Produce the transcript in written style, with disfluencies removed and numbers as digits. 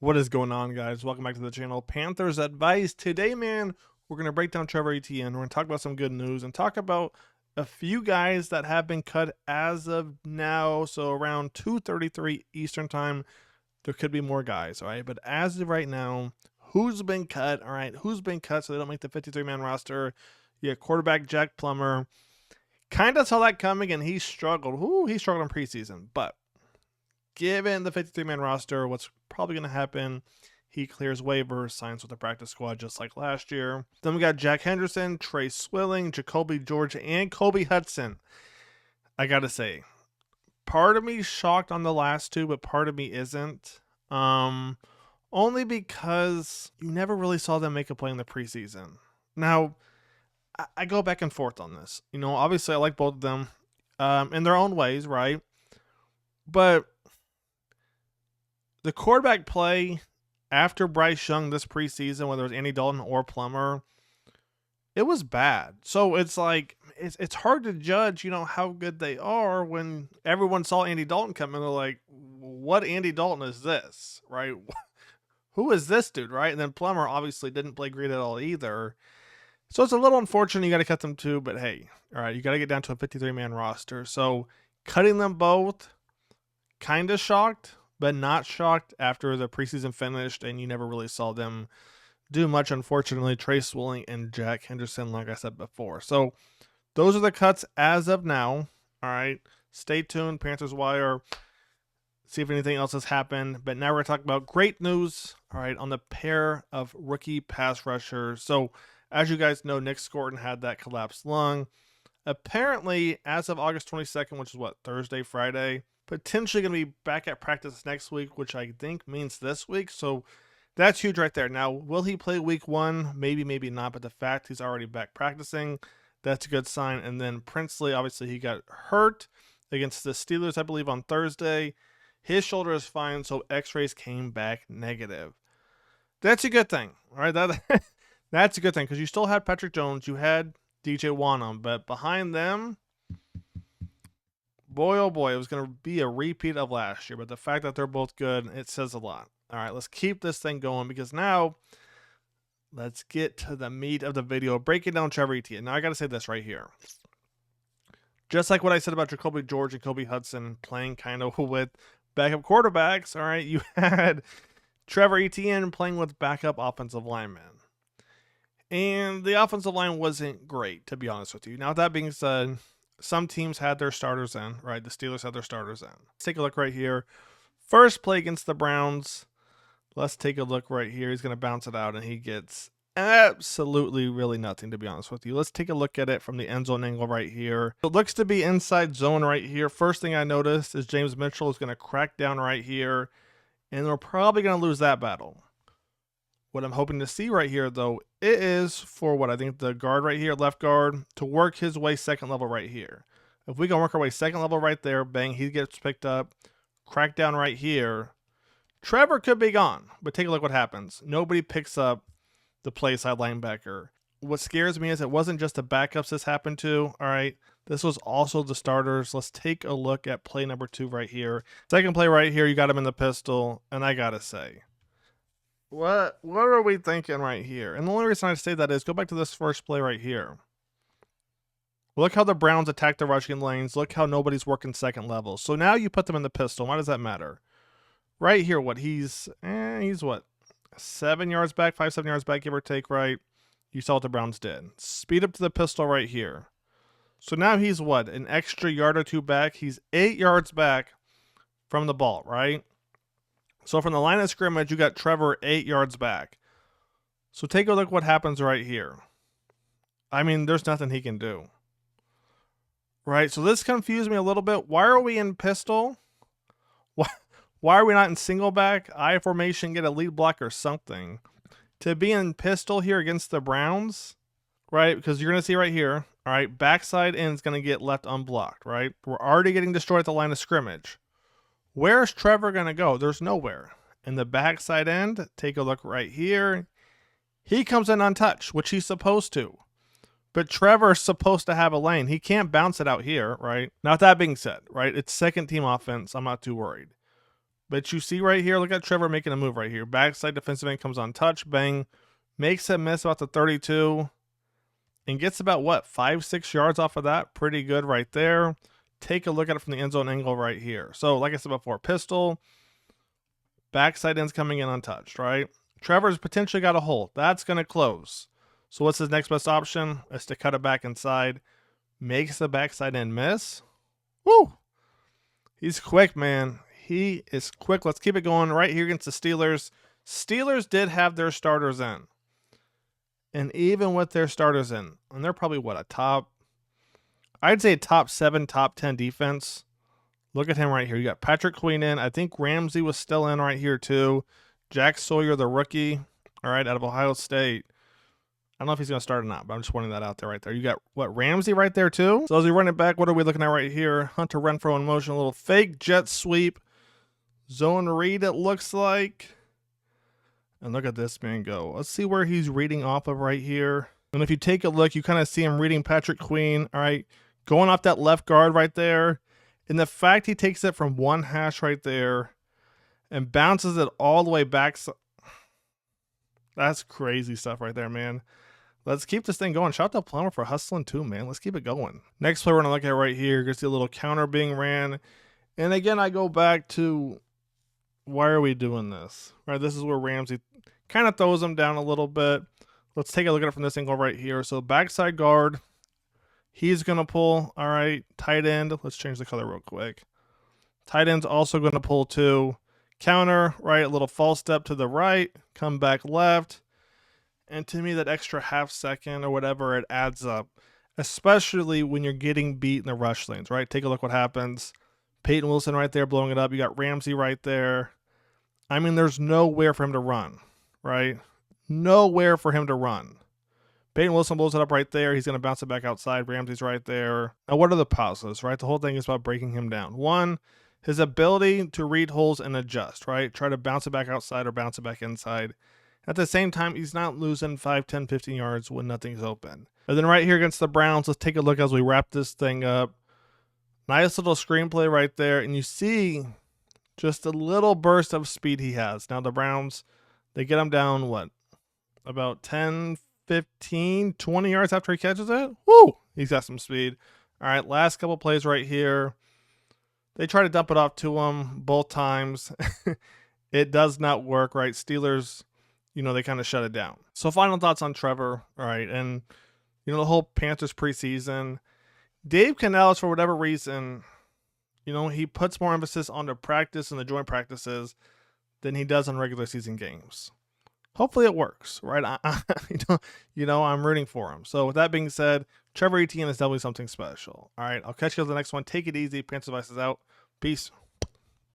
What is going on, guys? Welcome back to the channel. Panthers Advice. Today, man, we're going to break down Trevor Etienne. We're going to talk about some good news and talk about a few guys that have been cut as of now. So around 2:33 Eastern time, there could be more guys, all right? But as of right now, who's been cut, all right? Who's been cut so they don't make the 53-man roster? Yeah, quarterback Jack Plummer. Kind of saw that coming, and he struggled. He struggled in preseason, but given the 53-man roster, what's probably going to happen, he clears waivers, signs with the practice squad just like last year. Then we got Jack Henderson, Trey Swilling, Jacoby George, and Kobe Hudson. I got to say, part of me shocked on the last two, but part of me isn't. Only because you never really saw them make a play in the preseason. Now, I go back and forth on this. You know, obviously I like both of them in their own ways, right? But the quarterback play after Bryce Young this preseason, whether it was Andy Dalton or Plummer, it was bad. So it's like it's hard to judge, you know, how good they are when everyone saw Andy Dalton come in. They're like, "What Andy Dalton is this?" Right? Who is this dude? Right? And then Plummer obviously didn't play great at all either. So it's a little unfortunate. You got to cut them too, but hey, all right, you got to get down to a 53-man roster. So cutting them both, kind of shocked, but not shocked after the preseason finished and you never really saw them do much, unfortunately. Trey Swilling and Jack Henderson, like I said before. So those are the cuts as of now. All right. Stay tuned, Panthers Wire. See if anything else has happened. But now we're going to talk about great news, all right, on the pair of rookie pass rushers. So as you guys know, Nick Scorton had that collapsed lung. Apparently, as of August 22nd, which is what, Thursday, Friday, potentially going to be back at practice next week, which I think means this week. So that's huge right there. Now, will he play week one? Maybe, maybe not. But the fact he's already back practicing, that's a good sign. And then Princely, obviously, he got hurt against the Steelers, I believe, on Thursday. His shoulder is fine, so x-rays came back negative. That's a good thing. All right, that's a good thing because you still had Patrick Jones. You had DJ Wanham, but behind them, boy, oh boy, it was going to be a repeat of last year. But the fact that they're both good, it says a lot. All right, let's keep this thing going because now let's get to the meat of the video, breaking down Trevor Etienne. Now, I got to say this right here. Just like what I said about Jacoby George and Kobe Hudson playing kind of with backup quarterbacks, all right, you had Trevor Etienne playing with backup offensive linemen. And the offensive line wasn't great, to be honest with you. Now, that being said, some teams had their starters in, right? The Steelers had their starters in. Let's take a look right here. First play against the Browns. Let's take a look right here. He's going to bounce it out, and he gets absolutely really nothing, to be honest with you. Let's take a look at it from the end zone angle right here. It looks to be inside zone right here. First thing I noticed is James Mitchell is going to crack down right here, and we're probably going to lose that battle. What I'm hoping to see right here, though, it is for what I think the guard right here, left guard, to work his way second level right here. If we can work our way second level right there, bang, he gets picked up, crack down right here. Trevor could be gone, but take a look what happens. Nobody picks up the play side linebacker. What scares me is it wasn't just the backups this happened to, all right? This was also the starters. Let's take a look at play number 2 right here. Second play right here, you got him in the pistol, and I got to say, what are we thinking right here? And the only reason I say that is go back to this first play right here. Look how the Browns attack the rushing lanes. Look how nobody's working second level. So now you put them in the pistol. Why does that matter? Right here, what he's what? 7 yards back, 5-7 yards back, give or take, right? You saw what the Browns did. Speed up to the pistol right here. So now he's what? An extra yard or 2 back. He's 8 yards back from the ball, right? So from the line of scrimmage, you got Trevor 8 yards back. So take a look what happens right here. I mean, there's nothing he can do. Right? So this confused me a little bit. Why are we in pistol? Why are we not in single back, I formation, get a lead block or something? To be in pistol here against the Browns, right? Because you're going to see right here, all right, backside end is going to get left unblocked, right? We're already getting destroyed at the line of scrimmage. Where's Trevor going to go? There's nowhere. In the backside end, take a look right here. He comes in untouched, which he's supposed to. But Trevor's supposed to have a lane. He can't bounce it out here, right? Now, that being said, right, it's second team offense. I'm not too worried. But you see right here, look at Trevor making a move right here. Backside defensive end comes on touch, bang, makes a miss about the 32, and gets about what, 5-6 yards off of that. Pretty good right there. Take a look at it from the end zone angle right here. So like I said before, pistol, backside end's coming in untouched, right? Trevor's potentially got a hole. That's going to close. So what's his next best option? Is to cut it back inside. Makes the backside end miss. Woo! He's quick, man. He is quick. Let's keep it going right here against the Steelers. Steelers did have their starters in. And even with their starters in, and they're probably what, I'd say top 7, top 10 defense. Look at him right here. You got Patrick Queen in. I think Ramsey was still in right here too. Jack Sawyer, the rookie, all right, out of Ohio State. I don't know if he's going to start or not, but I'm just pointing that out there right there. You got, what, Ramsey right there too? So as we run it back, what are we looking at right here? Hunter Renfrow in motion, a little fake jet sweep. Zone read, it looks like. And look at this man go. Let's see where he's reading off of right here. And if you take a look, you kind of see him reading Patrick Queen, all right, going off that left guard right there. And the fact he takes it from one hash right there and bounces it all the way back. That's crazy stuff right there, man. Let's keep this thing going. Shout out to Plummer for hustling too, man. Let's keep it going. Next play we're going to look at right here. You're going to see a little counter being ran. And again, I go back to, why are we doing this? Right, this is where Ramsey kind of throws him down a little bit. Let's take a look at it from this angle right here. So backside guard, he's going to pull. All right, tight end. Let's change the color real quick. Tight end's also going to pull too. Counter, right, a little false step to the right, come back left. And to me, that extra half second or whatever, it adds up, especially when you're getting beat in the rush lanes, right? Take a look what happens. Peyton Wilson right there blowing it up. You got Ramsey right there. I mean, there's nowhere for him to run, right? Nowhere for him to run. Peyton Wilson blows it up right there. He's going to bounce it back outside. Ramsey's right there. Now, what are the pauses, right? The whole thing is about breaking him down. One, his ability to read holes and adjust, right? Try to bounce it back outside or bounce it back inside. At the same time, he's not losing 5, 10, 15 yards when nothing's open. And then right here against the Browns, let's take a look as we wrap this thing up. Nice little screenplay right there. And you see just a little burst of speed he has. Now the Browns, they get him down, what, about 10, 15, 20 yards after he catches it? Woo! He's got some speed. All right, last couple plays right here. They try to dump it off to him both times. It does not work, right? Steelers, they kind of shut it down. So final thoughts on Trevor, all right? And, the whole Panthers preseason. Dave Canales, for whatever reason, he puts more emphasis on the practice and the joint practices than he does on regular season games. Hopefully it works, right? I'm rooting for him. So with that being said, Trevor Etienne is definitely something special. All right, I'll catch you on the next one. Take it easy. Panthers Vice is out. Peace.